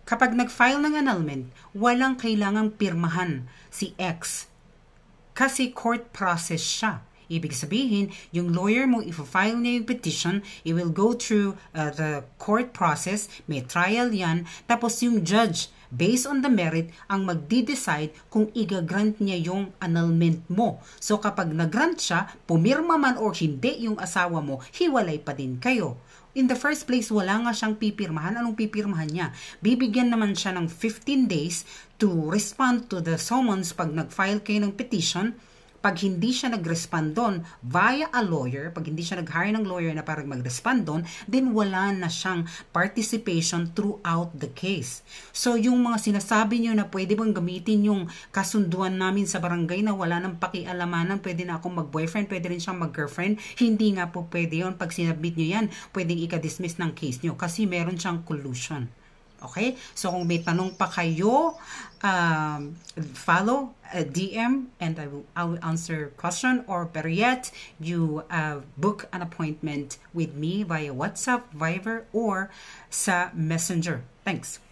Kapag nag-file ng annulment, walang kailangang pirmahan si X kasi court process siya. Ibig sabihin, yung lawyer mo, if file niya yung petition, it will go through the court process, may trial yan, tapos yung judge, based on the merit, ang magdi-decide kung i-grant niya yung annulment mo. So kapag nag-grant siya, pumirma man or hindi yung asawa mo, hiwalay pa din kayo. In the first place, wala nga siyang pipirmahan. Anong pipirmahan niya? Bibigyan naman siya ng 15 days to respond to the summons pag nag-file kayo ng petition. Pag hindi siya nag-respond doon via a lawyer, pag hindi siya nag-hire ng lawyer na parang mag-respond doon, then wala na siyang participation throughout the case. So yung mga sinasabi niyo na pwede bang gamitin yung kasunduan namin sa barangay na wala nang pakialamanan, pwede na akong mag-boyfriend, pwede rin siyang mag-girlfriend, hindi nga po pwede yun. Pag sinabit niyo yan, pwedeng ika-dismiss ng case niyo kasi meron siyang collusion. Okay? So, kung may tanong pa kayo, follow, DM, and I will answer question, or better yet, you book an appointment with me via WhatsApp, Viber, or sa Messenger. Thanks.